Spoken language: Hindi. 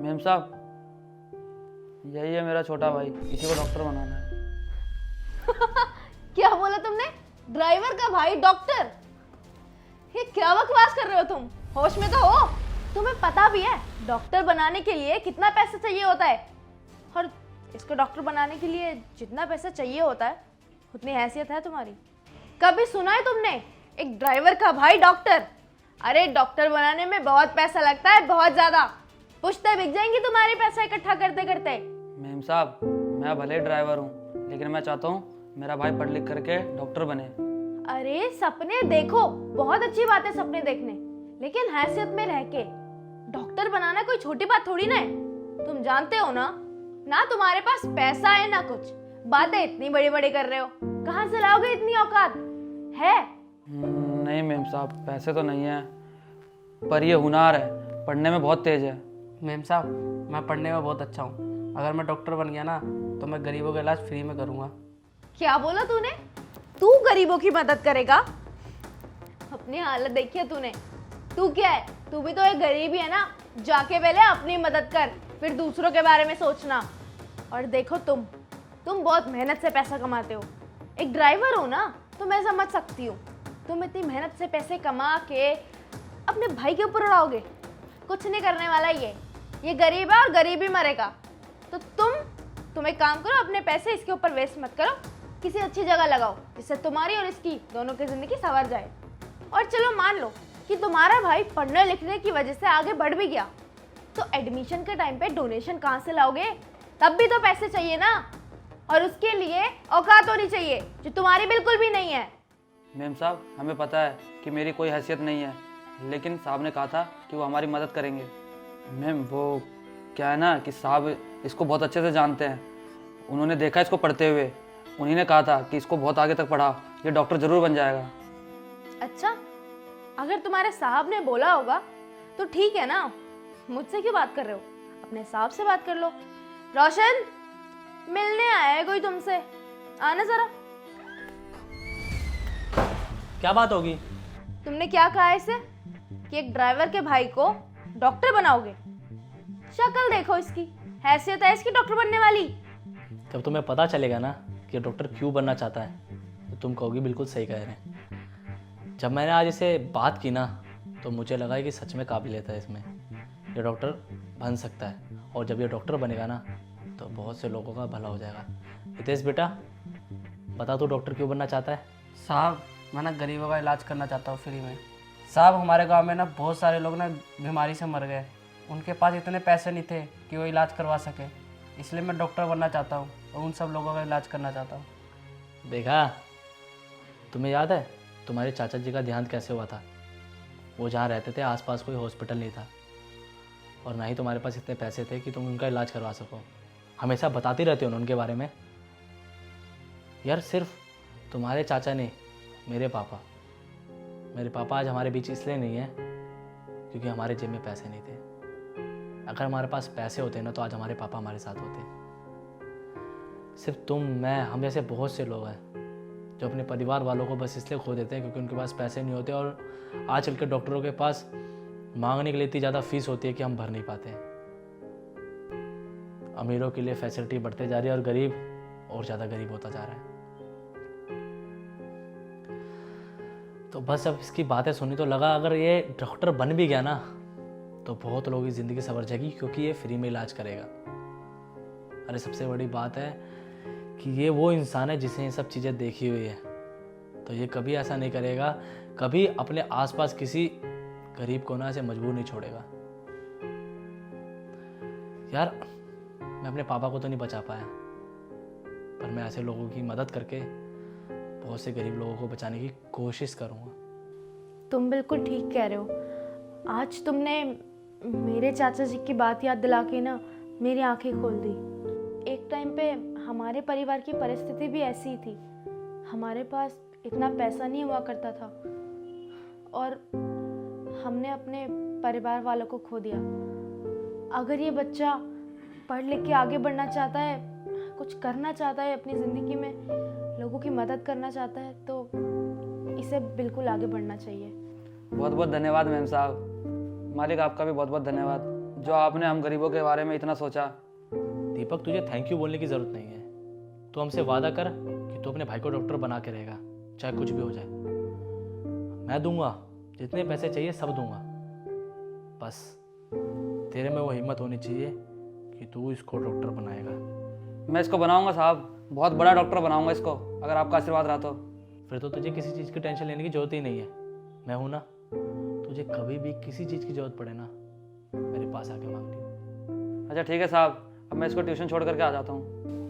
मेम साहब, यही है मेरा छोटा भाई, इसी को डॉक्टर बनाना है। क्या बोला तुमने? ड्राइवर का भाई डॉक्टर? ये क्या बकवास कर रहे हो तुम? होश में तो हो? तुम्हें पता भी है डॉक्टर बनाने के लिए कितना पैसा चाहिए होता है? और इसको डॉक्टर बनाने के लिए जितना पैसा चाहिए होता है उतनी हैसियत है तुम्हारी? कभी सुना है तुमने एक ड्राइवर का भाई डॉक्टर? अरे डॉक्टर बनाने में बहुत पैसा लगता है, बहुत ज्यादा। पुश्ते बिक जाएंगी तुम्हारी पैसा इकट्ठा करते करते। मेम साहब, मैं भले ड्राइवर हूँ, लेकिन मैं चाहता हूँ मेरा भाई पढ़ लिख करके डॉक्टर बने। अरे सपने देखो, बहुत अच्छी बात है सपने देखने, लेकिन हैसियत में रह के डॉक्टर बनाना कोई छोटी बात थोड़ी ना है। तुम जानते हो ना, ना तुम्हारे पास पैसा है ना कुछ, बातें इतनी बड़ी बड़ी कर रहे हो। कहाँ से लाओगे इतनी औकात है? नहीं मेम साहब, पैसे तो नहीं है, पर ये हुनर है, पढ़ने में बहुत तेज है। मैम साहब, मैं पढ़ने में बहुत अच्छा हूँ। अगर मैं डॉक्टर बन गया ना तो मैं गरीबों का इलाज फ्री में करूँगा। क्या बोला तूने? तू गरीबों की मदद करेगा? अपनी हालत देखी है तूने? तू क्या है? तू भी तो एक गरीब ही है ना। जाके पहले अपनी मदद कर, फिर दूसरों के बारे में सोचना। और देखो तुम बहुत मेहनत से पैसा कमाते हो। एक ड्राइवर हो ना, तो मैं समझ सकती हूँ। तुम इतनी मेहनत से पैसे कमा के अपने भाई के ऊपर उड़ाओगे? कुछ नहीं करने वाला ये गरीब है और गरीब ही मरेगा। तो तुम एक काम करो, अपने पैसे इसके ऊपर वेस्ट मत करो, किसी अच्छी जगह लगाओ जिससे तुम्हारी और इसकी दोनों की जिंदगी संवर जाए। और चलो मान लो कि तुम्हारा भाई पढ़ने लिखने की वजह से आगे बढ़ भी गया, तो एडमिशन के टाइम पे डोनेशन कहाँ से लाओगे? तब भी तो पैसे चाहिए ना, और उसके लिए औकात होनी चाहिए जो तुम्हारी बिल्कुल भी नहीं है। मेम साहब, हमें पता है कि मेरी कोई हैसियत नहीं है, लेकिन साहब ने कहा था कि वो हमारी मदद करेंगे। मैम, वो क्या है ना कि साहब इसको बहुत अच्छे से जानते हैं, उन्होंने देखा इसको पढ़ते हुए, उन्हीं ने कहा था कि इसको बहुत आगे तक पढ़ा, ये डॉक्टर ज़रूर बन जाएगा। अच्छा, अगर तुम्हारे साहब ने बोला होगा तो ठीक है ना, मुझसे क्यों बात कर रहे हो? अपने साहब से बात कर लो। रोशन, मिलने आया है कोई तुमसे, आना जरा। क्या बात होगी? तुमने क्या कहा इसे कि एक ड्राइवर के भाई को डॉक्टर बनाओगे? शक्ल देखो इसकी, हैसियत है इसकी डॉक्टर बनने वाली? जब तुम्हें पता चलेगा ना कि डॉक्टर क्यों बनना चाहता है तो तुम कहोगी बिल्कुल सही कह रहे हैं। जब मैंने आज इसे बात की ना तो मुझे लगा कि सच में काबिलियत है इसमें, ये डॉक्टर बन सकता है। और जब ये डॉक्टर बनेगा ना तो बहुत से लोगों का भला हो जाएगा। हितेश बेटा, बता तू डॉक्टर क्यों बनना चाहता है? साहब, मैं ना गरीबों का इलाज करना चाहता हूँ फ्री में। साहब, हमारे गांव में ना बहुत सारे लोग ना बीमारी से मर गए, उनके पास इतने पैसे नहीं थे कि वो इलाज करवा सके, इसलिए मैं डॉक्टर बनना चाहता हूँ और उन सब लोगों का इलाज करना चाहता हूँ। देखा, तुम्हें याद है तुम्हारे चाचा जी का देहांत कैसे हुआ था? वो जहाँ रहते थे आसपास कोई हॉस्पिटल नहीं था, और ना ही तुम्हारे पास इतने पैसे थे कि तुम उनका इलाज करवा सको। हमेशा बताती रहते हो उनके बारे में। यार, सिर्फ तुम्हारे चाचा ने, मेरे पापा आज हमारे बीच इसलिए नहीं है क्योंकि हमारे जेब में पैसे नहीं थे। अगर हमारे पास पैसे होते ना तो आज हमारे पापा हमारे साथ होते। सिर्फ तुम, मैं, हम जैसे बहुत से लोग हैं जो अपने परिवार वालों को बस इसलिए खो देते हैं क्योंकि उनके पास पैसे नहीं होते, और आजकल के डॉक्टरों के पास मांगने के लिए इतनी ज़्यादा फीस होती है कि हम भर नहीं पाते। अमीरों के लिए फैसिलिटी बढ़ते जा रही है और गरीब और ज़्यादा गरीब होता जा रहा है। तो बस अब इसकी बातें सुनी तो लगा अगर ये डॉक्टर बन भी गया ना तो बहुत लोगों की ज़िंदगी संवर जाएगी, क्योंकि ये फ्री में इलाज करेगा। अरे सबसे बड़ी बात है कि ये वो इंसान है जिसने ये सब चीज़ें देखी हुई है, तो ये कभी ऐसा नहीं करेगा, कभी अपने आसपास किसी गरीब को ना ऐसे मजबूर नहीं छोड़ेगा। यार, मैं अपने पापा को तो नहीं बचा पाया, पर मैं ऐसे लोगों की मदद करके बहुत से गरीब लोगों को बचाने की कोशिश करूँगा। तुम बिल्कुल ठीक कह रहे हो। आज तुमने मेरे चाचा जी की बात याद दिला के ना मेरी आंखें खोल दी। एक टाइम पे हमारे परिवार की परिस्थिति भी ऐसी ही थी, हमारे पास इतना पैसा नहीं हुआ करता था और हमने अपने परिवार वालों को खो दिया। अगर ये बच्चा पढ़ लिख के आगे बढ़ना चाहता है, कुछ करना चाहता है अपनी ज़िंदगी में, लोगों की मदद करना चाहता है, तो इसे बिल्कुल आगे बढ़ना चाहिए। बहुत बहुत धन्यवाद मैम साहब। मालिक, आपका भी बहुत बहुत धन्यवाद जो आपने हम गरीबों के बारे में इतना सोचा। दीपक, तुझे थैंक यू बोलने की ज़रूरत नहीं है। तू हमसे वादा कर कि तू अपने भाई को डॉक्टर बना के रहेगा, चाहे कुछ भी हो जाए। मैं दूंगा, जितने पैसे चाहिए सब दूंगा। बस तेरे में वो हिम्मत होनी चाहिए कि तू इसको डॉक्टर बनाएगा। मैं इसको बनाऊंगा साहब, बहुत बड़ा डॉक्टर बनाऊंगा इसको, अगर आपका आशीर्वाद रहा तो। फिर तो तुझे किसी चीज़ की टेंशन लेने की ज़रूरत ही नहीं है। मैं हूं ना, तुझे कभी भी किसी चीज़ की ज़रूरत पड़े ना, मेरे पास आके मांग लियो। अच्छा ठीक है साहब, अब मैं इसको ट्यूशन छोड़ करके आ जाता हूँ।